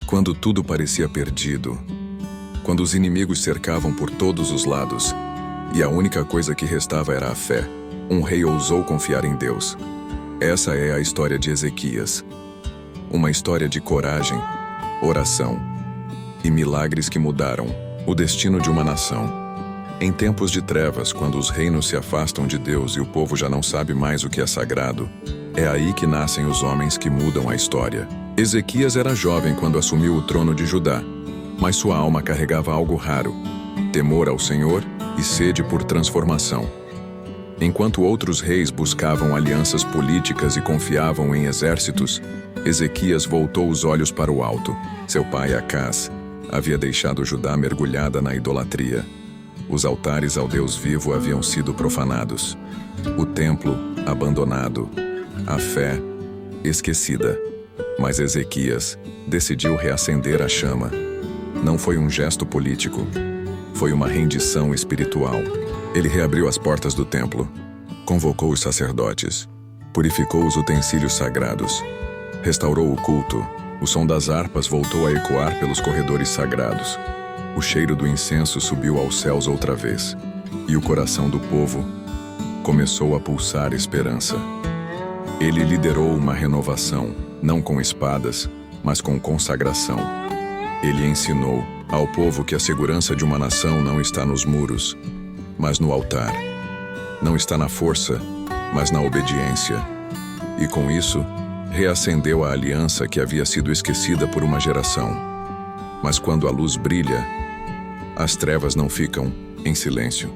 Quando tudo parecia perdido, quando os inimigos cercavam por todos os lados, e a única coisa que restava era a fé, um rei ousou confiar em Deus. Essa é a história de Ezequias. Uma história de coragem, oração e milagres que mudaram o destino de uma nação. Em tempos de trevas, quando os reinos se afastam de Deus e o povo já não sabe mais o que é sagrado, é aí que nascem os homens que mudam a história. Ezequias era jovem quando assumiu o trono de Judá, mas sua alma carregava algo raro: temor ao Senhor e sede por transformação. Enquanto outros reis buscavam alianças políticas e confiavam em exércitos, Ezequias voltou os olhos para o alto. Seu pai Acás havia deixado Judá mergulhada na idolatria. Os altares ao Deus vivo haviam sido profanados, o templo abandonado, a fé esquecida. Mas Ezequias decidiu reacender a chama. Não foi um gesto político, foi uma rendição espiritual. Ele reabriu as portas do templo, convocou os sacerdotes, purificou os utensílios sagrados, restaurou o culto. O som das harpas voltou a ecoar pelos corredores sagrados. O cheiro do incenso subiu aos céus outra vez, e o coração do povo começou a pulsar esperança. Ele liderou uma renovação, não com espadas, mas com consagração. Ele ensinou ao povo que a segurança de uma nação não está nos muros, mas no altar. Não está na força, mas na obediência. E com isso, reacendeu a aliança que havia sido esquecida por uma geração. Mas quando a luz brilha, as trevas não ficam em silêncio.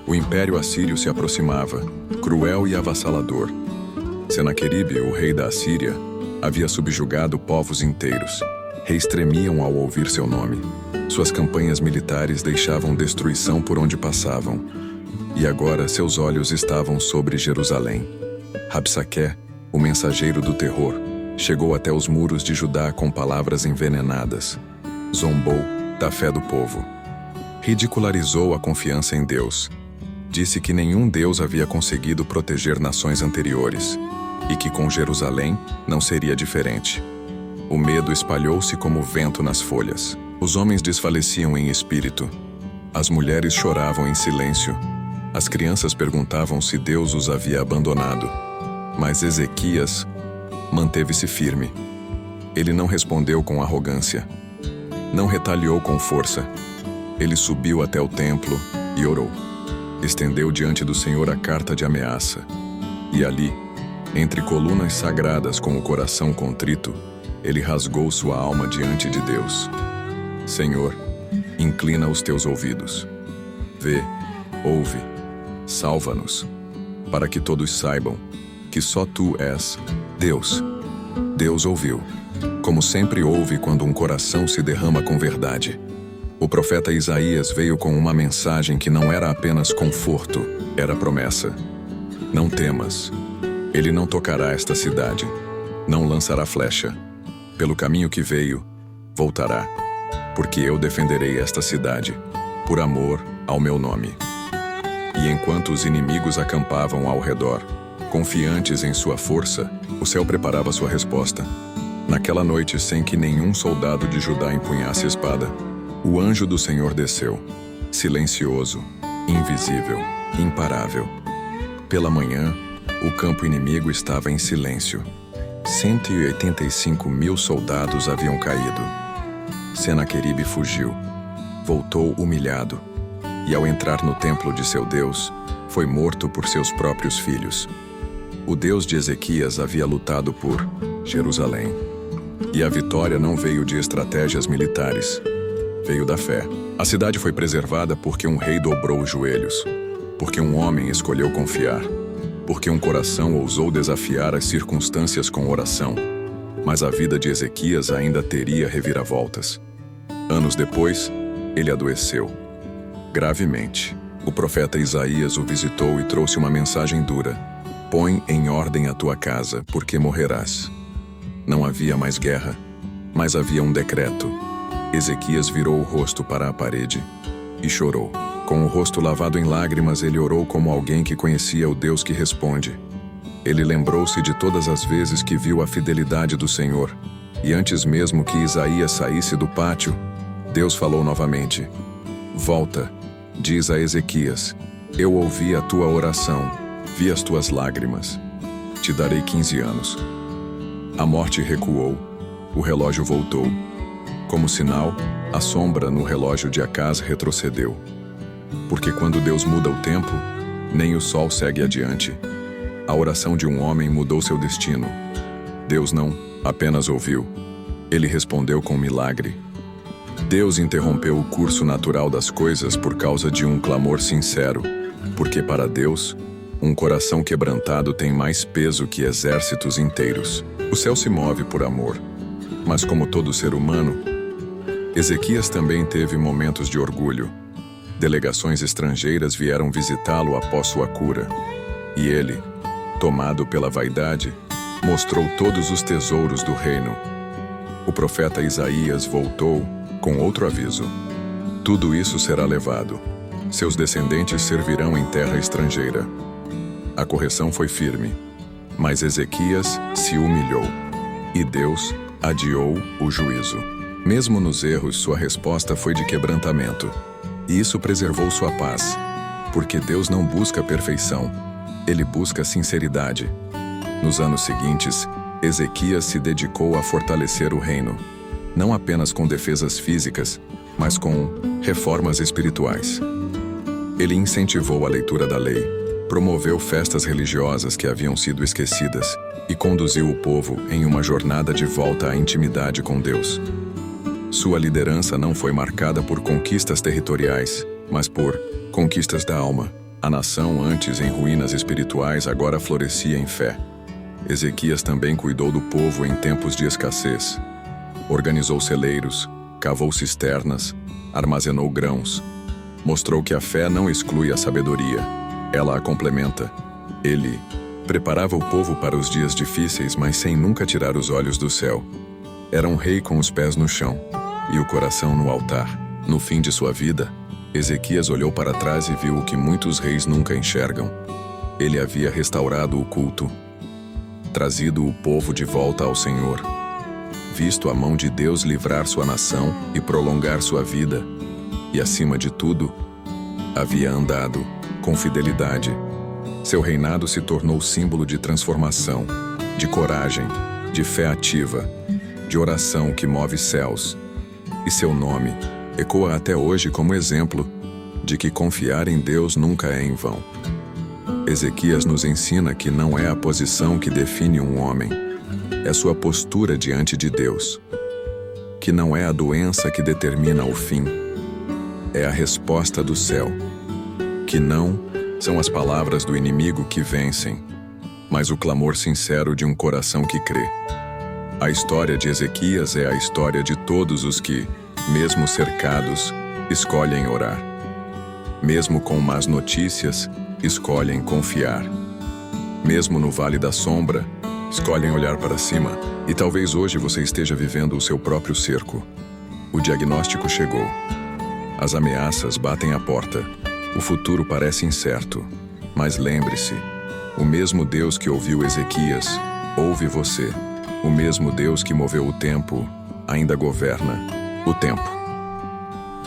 O Império Assírio se aproximava, cruel e avassalador. Senaqueribe, o rei da Assíria, havia subjugado povos inteiros. Reis tremiam ao ouvir seu nome. Suas campanhas militares deixavam destruição por onde passavam. E agora seus olhos estavam sobre Jerusalém. Rabsaqué, o mensageiro do terror, chegou até os muros de Judá com palavras envenenadas. Zombou da fé do povo. Ridicularizou a confiança em Deus. Disse que nenhum Deus havia conseguido proteger nações anteriores e que com Jerusalém não seria diferente. O medo espalhou-se como vento nas folhas. Os homens desfaleciam em espírito. As mulheres choravam em silêncio. As crianças perguntavam se Deus os havia abandonado. Mas Ezequias manteve-se firme. Ele não respondeu com arrogância. Não retaliou com força. Ele subiu até o templo e orou. Estendeu diante do Senhor a carta de ameaça. E ali, entre colunas sagradas com o coração contrito, ele rasgou sua alma diante de Deus. Senhor, inclina os teus ouvidos. Vê, ouve, salva-nos, para que todos saibam que só tu és Deus. Deus ouviu, como sempre ouve quando um coração se derrama com verdade. O profeta Isaías veio com uma mensagem que não era apenas conforto, era promessa. Não temas, ele não tocará esta cidade, não lançará flecha. Pelo caminho que veio, voltará, porque eu defenderei esta cidade, por amor ao meu nome. E enquanto os inimigos acampavam ao redor, confiantes em sua força, o céu preparava sua resposta. Naquela noite, sem que nenhum soldado de Judá empunhasse espada, o anjo do Senhor desceu, silencioso, invisível, imparável. Pela manhã, o campo inimigo estava em silêncio. 185.000 soldados haviam caído. Senaqueribe fugiu, voltou humilhado, e ao entrar no templo de seu Deus, foi morto por seus próprios filhos. O Deus de Ezequias havia lutado por Jerusalém. E a vitória não veio de estratégias militares, veio da fé. A cidade foi preservada porque um rei dobrou os joelhos, porque um homem escolheu confiar, porque um coração ousou desafiar as circunstâncias com oração. Mas a vida de Ezequias ainda teria reviravoltas. Anos depois, ele adoeceu, gravemente. O profeta Isaías o visitou e trouxe uma mensagem dura: põe em ordem a tua casa, porque morrerás. Não havia mais guerra, mas havia um decreto. Ezequias virou o rosto para a parede e chorou. Com o rosto lavado em lágrimas, ele orou como alguém que conhecia o Deus que responde. Ele lembrou-se de todas as vezes que viu a fidelidade do Senhor E antes mesmo que Isaías saísse do pátio, Deus falou novamente: Volta, diz a Ezequias, eu ouvi a tua oração, vi as tuas lágrimas. Te darei 15 anos. A morte recuou, o relógio voltou. Como sinal, a sombra no relógio de Acás retrocedeu. Porque quando Deus muda o tempo, nem o sol segue adiante. A oração de um homem mudou seu destino. Deus não apenas ouviu, ele respondeu com milagre. Deus interrompeu o curso natural das coisas por causa de um clamor sincero, porque para Deus, um coração quebrantado tem mais peso que exércitos inteiros. O céu se move por amor, mas como todo ser humano, Ezequias também teve momentos de orgulho. Delegações estrangeiras vieram visitá-lo após sua cura, e ele, tomado pela vaidade, mostrou todos os tesouros do reino. O profeta Isaías voltou com outro aviso: tudo isso será levado. Seus descendentes servirão em terra estrangeira. A correção foi firme, mas Ezequias se humilhou, e Deus adiou o juízo. Mesmo nos erros, sua resposta foi de quebrantamento, e isso preservou sua paz, porque Deus não busca perfeição, ele busca sinceridade. Nos anos seguintes, Ezequias se dedicou a fortalecer o reino, não apenas com defesas físicas, mas com reformas espirituais. Ele incentivou a leitura da lei, promoveu festas religiosas que haviam sido esquecidas e conduziu o povo em uma jornada de volta à intimidade com Deus. Sua liderança não foi marcada por conquistas territoriais, mas por conquistas da alma. A nação, antes em ruínas espirituais, agora florescia em fé. Ezequias também cuidou do povo em tempos de escassez. Organizou celeiros, cavou cisternas, armazenou grãos. Mostrou que a fé não exclui a sabedoria, ela a complementa. Ele preparava o povo para os dias difíceis, mas sem nunca tirar os olhos do céu. Era um rei com os pés no chão e o coração no altar. No fim de sua vida, Ezequias olhou para trás e viu o que muitos reis nunca enxergam. Ele havia restaurado o culto, trazido o povo de volta ao Senhor, visto a mão de Deus livrar sua nação e prolongar sua vida, e acima de tudo, havia andado com fidelidade. Seu reinado se tornou símbolo de transformação, de coragem, de fé ativa, de oração que move céus. E seu nome ecoa até hoje como exemplo de que confiar em Deus nunca é em vão. Ezequias nos ensina que não é a posição que define um homem, é sua postura diante de Deus. Que não é a doença que determina o fim, é a resposta do céu. Que não são as palavras do inimigo que vencem, mas o clamor sincero de um coração que crê. A história de Ezequias é a história de todos os que, mesmo cercados, escolhem orar. Mesmo com más notícias, escolhem confiar. Mesmo no vale da sombra, escolhem olhar para cima. E talvez hoje você esteja vivendo o seu próprio cerco. O diagnóstico chegou. As ameaças batem à porta. O futuro parece incerto. Mas lembre-se, o mesmo Deus que ouviu Ezequias, ouve você. O mesmo Deus que moveu o tempo, ainda governa o tempo.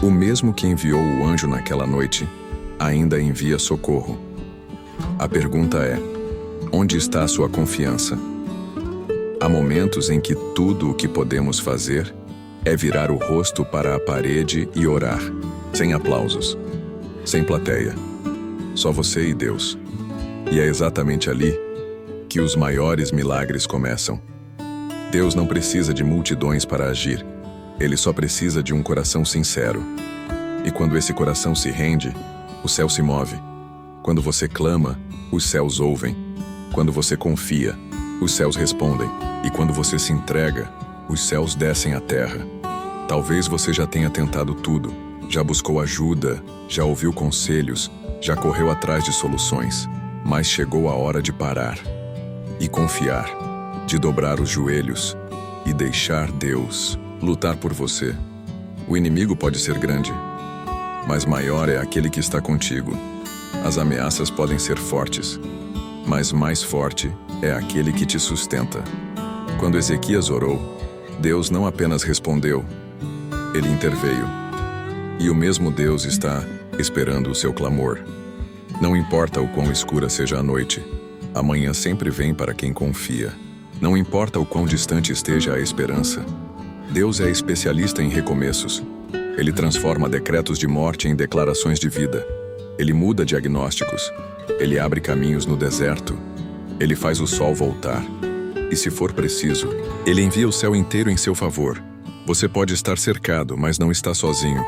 O mesmo que enviou o anjo naquela noite, ainda envia socorro. A pergunta é: onde está a sua confiança? Há momentos em que tudo o que podemos fazer é virar o rosto para a parede e orar, sem aplausos, sem plateia, só você e Deus. E é exatamente ali que os maiores milagres começam. Deus não precisa de multidões para agir, ele só precisa de um coração sincero. E quando esse coração se rende, o céu se move. Quando você clama, os céus ouvem. Quando você confia, os céus respondem. E quando você se entrega, os céus descem à terra. Talvez você já tenha tentado tudo, já buscou ajuda, já ouviu conselhos, já correu atrás de soluções, mas chegou a hora de parar e confiar, de dobrar os joelhos e deixar Deus lutar por você. O inimigo pode ser grande, mas maior é aquele que está contigo. As ameaças podem ser fortes, mas mais forte é aquele que te sustenta. Quando Ezequias orou, Deus não apenas respondeu, ele interveio. E o mesmo Deus está esperando o seu clamor. Não importa o quão escura seja a noite, a manhã sempre vem para quem confia. Não importa o quão distante esteja a esperança, Deus é especialista em recomeços. Ele transforma decretos de morte em declarações de vida. Ele muda diagnósticos. Ele abre caminhos no deserto. Ele faz o sol voltar. E se for preciso, ele envia o céu inteiro em seu favor. Você pode estar cercado, mas não está sozinho.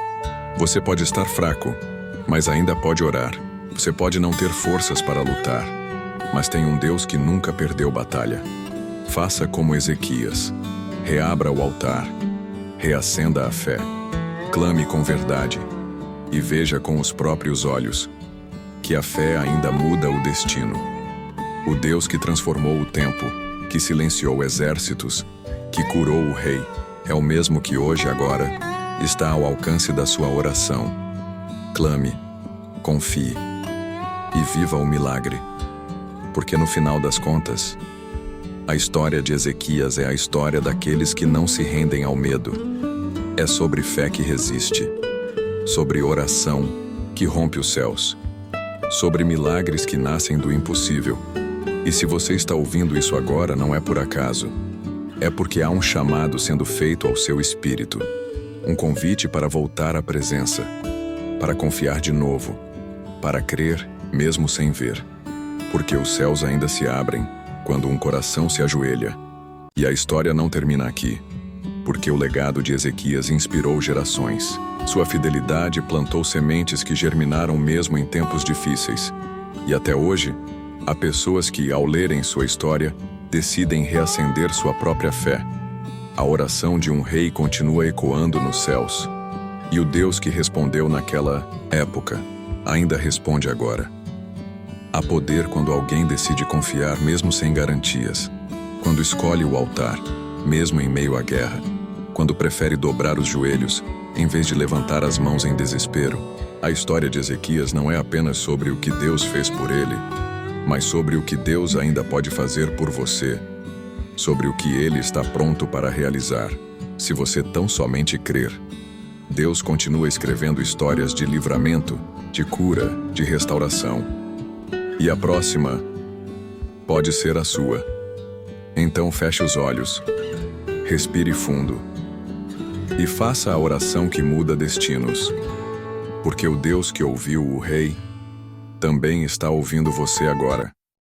Você pode estar fraco, mas ainda pode orar. Você pode não ter forças para lutar, mas tem um Deus que nunca perdeu batalha. Faça como Ezequias. Reabra o altar. Reacenda a fé. Clame com verdade. E veja com os próprios olhos que a fé ainda muda o destino. O Deus que transformou o tempo, que silenciou exércitos, que curou o rei, é o mesmo que hoje, agora, está ao alcance da sua oração. Clame, confie e viva o milagre. Porque no final das contas, a história de Ezequias é a história daqueles que não se rendem ao medo. É sobre fé que resiste, sobre oração que rompe os céus, sobre milagres que nascem do impossível. E se você está ouvindo isso agora, não é por acaso. É porque há um chamado sendo feito ao seu espírito, um convite para voltar à presença, para confiar de novo, para crer mesmo sem ver. Porque os céus ainda se abrem quando um coração se ajoelha. E a história não termina aqui. Porque o legado de Ezequias inspirou gerações. Sua fidelidade plantou sementes que germinaram mesmo em tempos difíceis. E até hoje, há pessoas que, ao lerem sua história, decidem reacender sua própria fé. A oração de um rei continua ecoando nos céus. E o Deus que respondeu naquela época ainda responde agora. Há poder quando alguém decide confiar mesmo sem garantias. Quando escolhe o altar, mesmo em meio à guerra. Quando prefere dobrar os joelhos, em vez de levantar as mãos em desespero. A história de Ezequias não é apenas sobre o que Deus fez por ele, mas sobre o que Deus ainda pode fazer por você. Sobre o que ele está pronto para realizar, se você tão somente crer. Deus continua escrevendo histórias de livramento, de cura, de restauração. E a próxima pode ser a sua. Então feche os olhos, respire fundo e faça a oração que muda destinos. Porque o Deus que ouviu o rei também está ouvindo você agora.